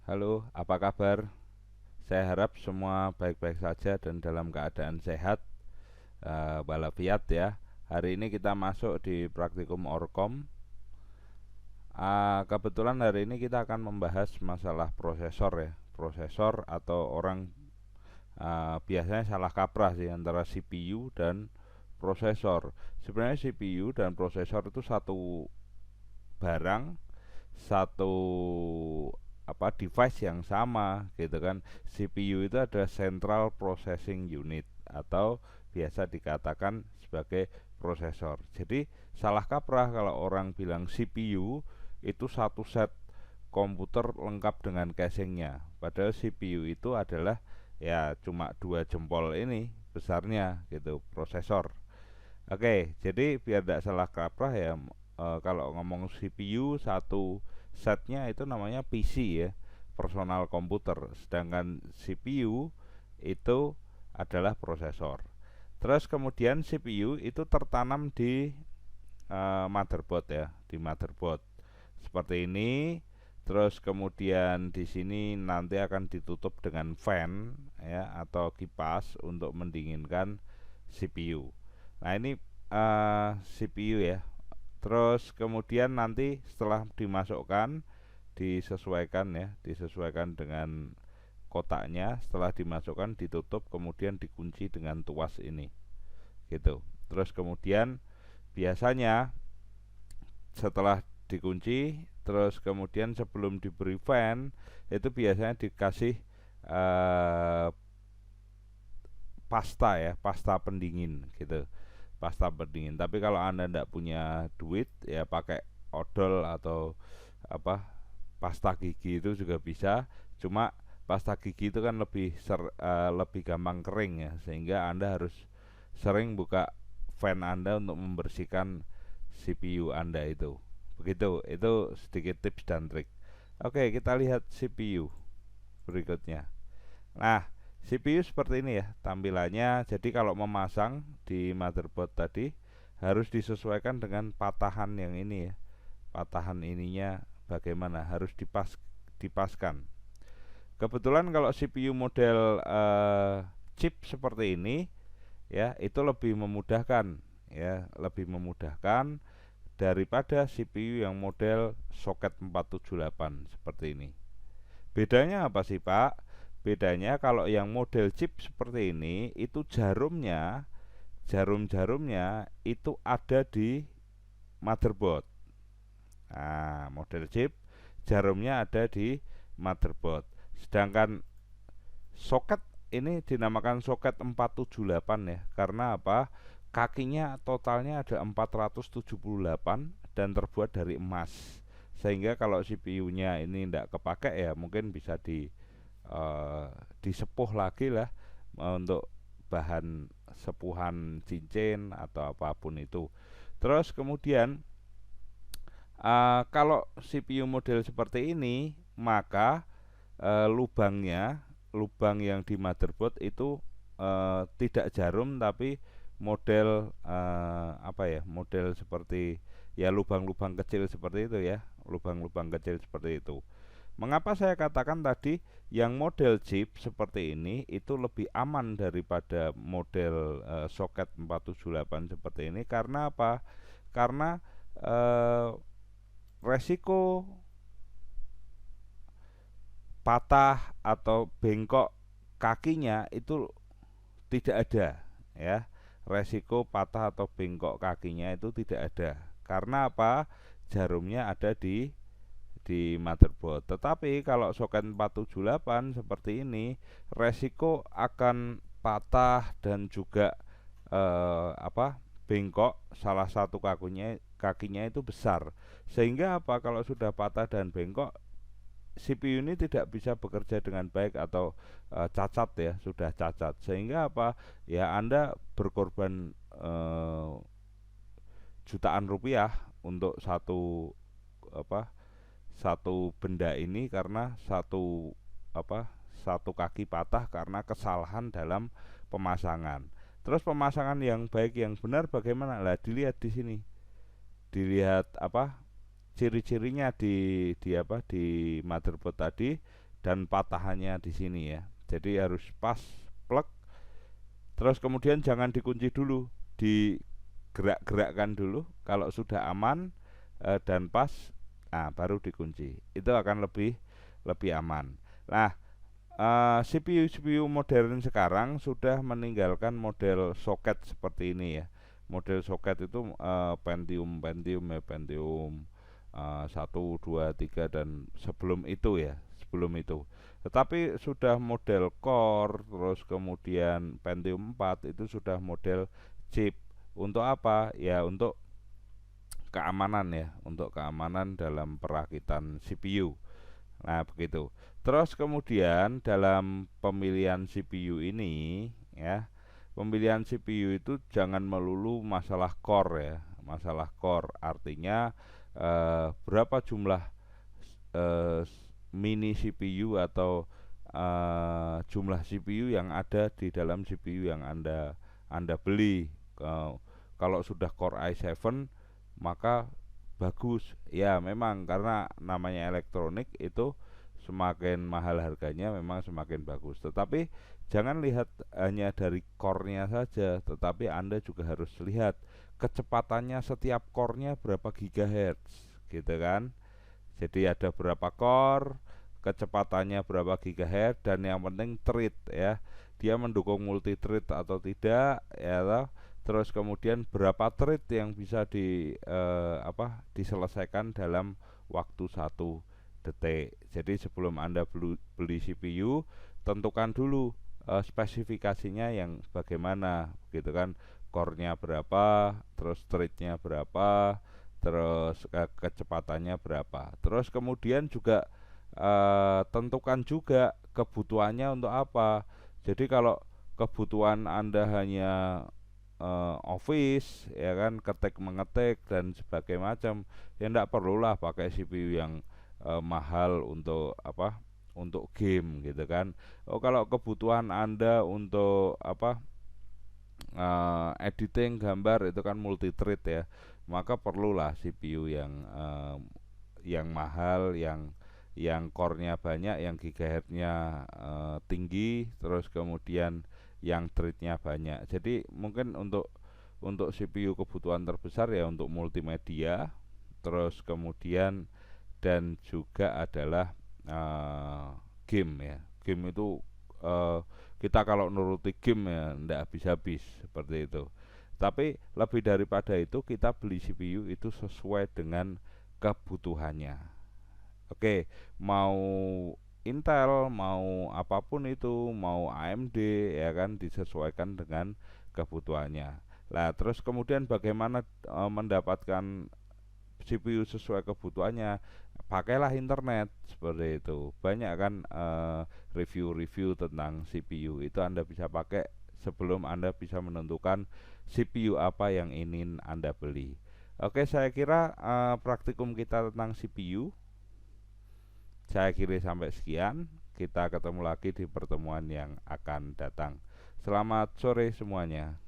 Halo, apa kabar? Saya harap semua baik-baik saja dan dalam keadaan sehat walafiat ya. Hari ini kita masuk di praktikum Orkom. Kebetulan hari ini kita akan membahas masalah prosesor ya. Prosesor atau orang biasanya salah kaprah sih antara CPU dan prosesor. Sebenarnya CPU dan prosesor itu satu barang, satu device yang sama gitu kan. CPU itu ada Central Processing Unit atau biasa dikatakan sebagai prosesor. Jadi salah kaprah kalau orang bilang CPU itu satu set komputer lengkap dengan casingnya. Padahal CPU itu adalah ya cuma dua jempol ini besarnya gitu prosesor. Oke, jadi biar tidak salah kaprah ya, kalau ngomong CPU satu setnya itu namanya PC ya, personal komputer. Sedangkan CPU itu adalah prosesor. Terus kemudian CPU itu tertanam di motherboard ya, di motherboard seperti ini. Terus kemudian di sini nanti akan ditutup dengan fan ya atau kipas untuk mendinginkan CPU. Nah ini CPU ya. Terus kemudian nanti setelah dimasukkan disesuaikan ya, disesuaikan dengan kotaknya. Setelah dimasukkan ditutup kemudian dikunci dengan tuas ini, gitu. Terus kemudian biasanya setelah dikunci, terus kemudian sebelum diberi fan itu biasanya dikasih eh, pasta ya, pasta pendingin gitu, pasta pendingin. Tapi kalau anda tidak punya duit ya pakai odol atau apa pasta gigi itu juga bisa. Cuma pasta gigi itu kan lebih gampang kering ya, sehingga anda harus sering buka fan anda untuk membersihkan CPU anda itu. Begitu, itu sedikit tips dan trik. Oke, kita lihat CPU berikutnya. Nah, CPU seperti ini ya tampilannya. Jadi kalau memasang di motherboard tadi harus disesuaikan dengan patahan yang ini ya. Patahan ininya bagaimana harus dipaskan. Kebetulan kalau CPU model chip seperti ini ya itu lebih memudahkan ya, lebih memudahkan daripada CPU yang model soket 478 seperti ini. Bedanya apa sih Pak? Bedanya kalau yang model chip seperti ini itu jarum-jarumnya itu ada di motherboard. Nah, model chip jarumnya ada di motherboard. Sedangkan soket ini dinamakan soket 478 ya. Karena apa? Kakinya totalnya ada 478 dan terbuat dari emas. Sehingga kalau CPU-nya ini tidak kepakai ya mungkin bisa disepuh lagi lah untuk bahan sepuhan cincin atau apapun itu. Terus kemudian kalau CPU model seperti ini maka lubang yang di motherboard itu tidak jarum tapi model model seperti ya lubang-lubang kecil seperti itu ya, lubang-lubang kecil seperti itu. Mengapa saya katakan tadi yang model chip seperti ini itu lebih aman daripada model soket 478 seperti ini? Karena apa? Karena eh, resiko patah atau bengkok kakinya itu tidak ada ya. Resiko patah atau bengkok kakinya itu tidak ada. Karena apa? Jarumnya ada di motherboard. Tetapi kalau soket 478 seperti ini, resiko akan patah dan juga bengkok salah satu kakinya itu besar. Sehingga apa? Kalau sudah patah dan bengkok, CPU ini tidak bisa bekerja dengan baik atau cacat ya, sudah cacat. Sehingga apa? Ya Anda berkorban jutaan rupiah untuk apa satu benda ini karena satu kaki patah karena kesalahan dalam pemasangan. Terus pemasangan yang baik yang benar bagaimana? Lah dilihat di sini. Dilihat ciri-cirinya di motherboard tadi dan patahannya di sini ya. Jadi harus pas plug, terus kemudian jangan dikunci dulu, digerak-gerakkan dulu. Kalau sudah aman dan pas, nah baru dikunci. Itu akan lebih aman. Nah, CPU modern sekarang sudah meninggalkan model soket seperti ini ya. Model soket itu Pentium ya, Pentium 1, 2, 3 dan sebelum itu ya, sebelum itu. Tetapi sudah model core, terus kemudian Pentium 4 itu sudah model chip. Untuk apa? Ya untuk keamanan ya, untuk keamanan dalam perakitan CPU. Nah, begitu. Terus kemudian dalam pemilihan CPU ini ya, pemilihan CPU itu jangan melulu masalah core ya. Masalah core artinya berapa jumlah eh, mini CPU atau jumlah CPU yang ada di dalam CPU yang Anda beli. Kalau sudah Core i7 maka bagus ya, memang karena namanya elektronik itu semakin mahal harganya memang semakin bagus, tetapi jangan lihat hanya dari core-nya saja, tetapi Anda juga harus lihat kecepatannya setiap core-nya berapa gigahertz gitu kan. Jadi ada berapa core, kecepatannya berapa gigahertz, dan yang penting thread ya, dia mendukung multi thread atau tidak ya toh. Terus kemudian berapa thread yang bisa diselesaikan dalam waktu 1 detik. Jadi sebelum Anda beli CPU, tentukan dulu spesifikasinya yang bagaimana gitu kan. Core-nya berapa, terus thread-nya berapa, terus kecepatannya berapa. Terus kemudian juga tentukan juga kebutuhannya untuk apa. Jadi kalau kebutuhan Anda hanya office ya kan, ketik mengetik dan sebagainya macam, ya enggak perlulah pakai CPU yang mahal untuk untuk game gitu kan. Oh, kalau kebutuhan Anda untuk editing gambar itu kan multi thread ya, maka perlulah CPU yang mahal, yang core-nya banyak, yang gigahertz-nya tinggi, terus kemudian yang thread-nya banyak. Jadi mungkin untuk CPU kebutuhan terbesar ya untuk multimedia, terus kemudian dan juga adalah game ya. Game itu kita kalau nuruti game ya ndak habis-habis seperti itu. Tapi lebih daripada itu kita beli CPU itu sesuai dengan kebutuhannya. Oke, mau Intel, mau apapun itu, mau AMD ya kan, disesuaikan dengan kebutuhannya. Lah, terus kemudian bagaimana mendapatkan CPU sesuai kebutuhannya? Pakailah internet seperti itu. Banyak kan review-review tentang CPU. Itu Anda bisa pakai sebelum Anda bisa menentukan CPU apa yang ingin Anda beli. Oke, saya kira praktikum kita tentang CPU saya kira sampai sekian. Kita ketemu lagi di pertemuan yang akan datang. Selamat sore semuanya.